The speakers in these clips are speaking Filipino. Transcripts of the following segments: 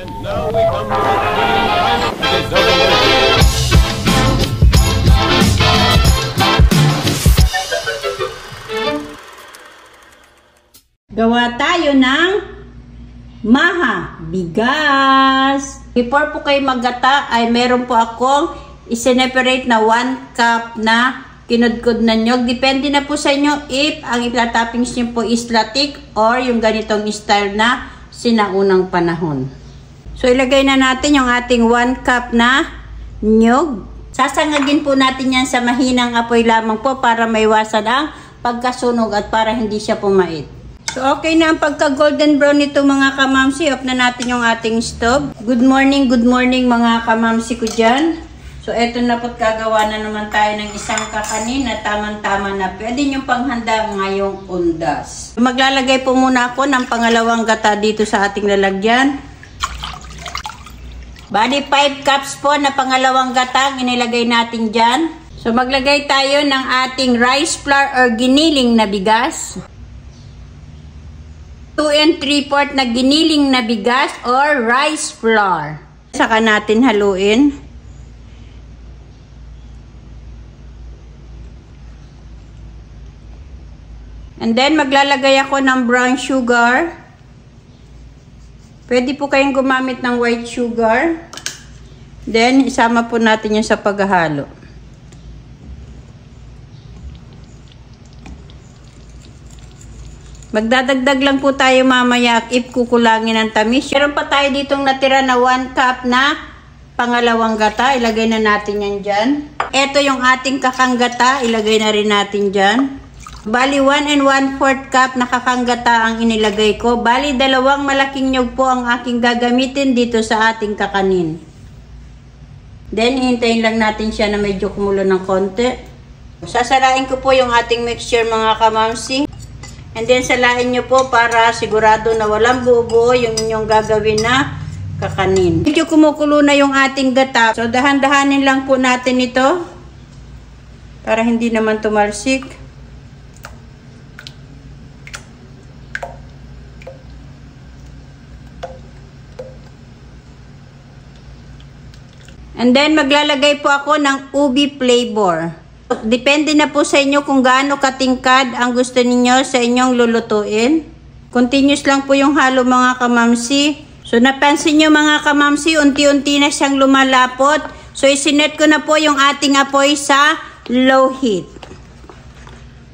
And now we come to the final deserving. Gawa tayo ng maha bigas. Before po kayo maggata ay meron po akong i-separate na 1 cup na kinudkod na nyog. Depende na po sa inyo if ang ipla-toppings nyo po is latik or yung ganitong style na sinaunang panahon. So ilagay na natin yung ating 1 cup na nyog. Sasangagin po natin yan sa mahinang apoy lamang po para maiwasan ang pagkasunog at para hindi siya pumait. So, okay na ang pagka-golden brown nito mga kamamsi. Off na natin yung ating stove. Good morning mga kamamsi ko dyan. So, eto na po't gagawa na naman tayo ng isang kakanin na tamang-tama na. Pwede nyo panghanda ngayong undas. So, maglalagay po muna ako ng pangalawang gata dito sa ating lalagyan. Bali, 5 cups po na pangalawang gata ang inilagay natin dyan. So, maglagay tayo ng ating rice flour or giniling na bigas. 2 3/4 na giniling na bigas or rice flour. Saka natin haluin. And then maglalagay ako ng brown sugar. Pwede po kayong gumamit ng white sugar. Then isama po natin yung sa paghahalo. Magdadagdag lang po tayo mamaya if kukulangin ang tamis. Meron pa tayo ditong natira na 1 cup na pangalawang gata. Ilagay na natin yan dyan. Ito yung ating kakanggata. Ilagay na rin natin dyan. Bali 1 1/4 cup na kakanggata ang inilagay ko. Bali 2 malaking nyog po ang aking gagamitin dito sa ating kakanin. Then hihintayin lang natin siya na medyo kumulo ng konti. Sasarain ko po yung ating mixture mga kamamsi. And then, salain nyo po para sigurado na walang buo-buo yung inyong gagawin na kakanin. Medyo kumukulo na yung ating gata. So, dahan-dahanin lang po natin ito para hindi naman tumalsik. And then, maglalagay po ako ng ubi flavor. Depende na po sa inyo kung gaano katingkad ang gusto ninyo sa inyong lulutuin. Continuous lang po yung halo mga kamamsi. So napansin nyo mga kamamsi, unti-unti na siyang lumalapot. So isinet ko na po yung ating apoy sa low heat.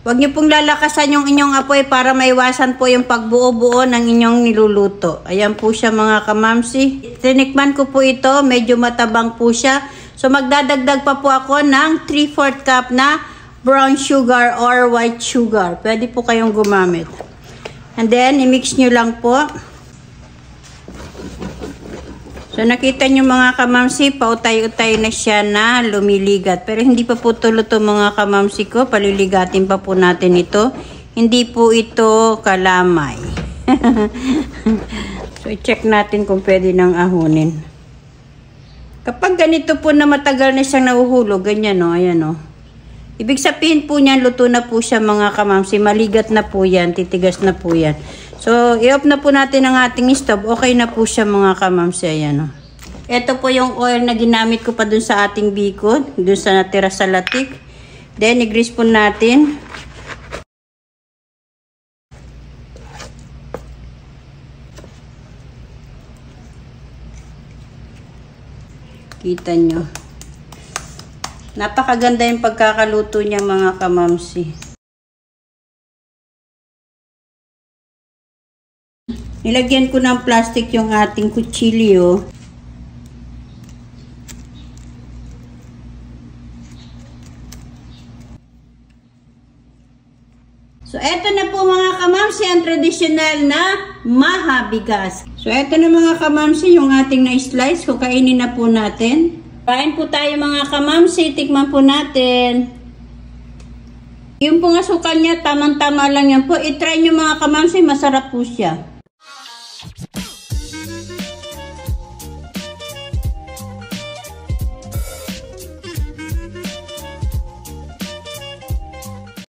Huwag nyo pong lalakasan yung inyong apoy para maiwasan po yung pagbuo-buo ng inyong niluluto. Ayan po siya mga kamamsi. Tinikman ko po ito, medyo matabang po siya. So, magdadagdag pa po ako ng 3/4 cup na brown sugar or white sugar. Pwede po kayong gumamit. And then, i-mix nyo lang po. So, nakita nyo mga kamamsi, pautay-utay na siya na lumiligat. Pero hindi pa po tulo-to mga kamamsi ko. Paliligatin pa po natin ito. Hindi po ito kalamay. So, i-check natin kung pwede nang ahunin. Kapag ganito po na matagal na siyang nahuhulog, ganyan o, ayan o. Ibig sabihin po niyan, luto na po siya mga kamamsi. Maligat na po yan, titigas na po yan. So, i-off na po natin ang ating stove. Okay na po siya mga kamamsi, ayan o. Ito po yung oil na ginamit ko pa dun sa ating bikod, dun sa natira sa latik. Then, i-grease po natin. Kita nyo. Napakaganda yung pagkakaluto niya mga kamamsi. Nilagyan ko ng plastic yung ating kutsilyo. So, eto na po mga kamamsi ang tradisyonal na maha bigas. So, eto na mga kamamsi yung ating na-slice. Kukainin na po natin. Kain po tayo mga kamamsi. Tikman po natin. Yung pong asukal niya, tamang-tama lang yan po. I-try nyo mga kamamsi, masarap po siya.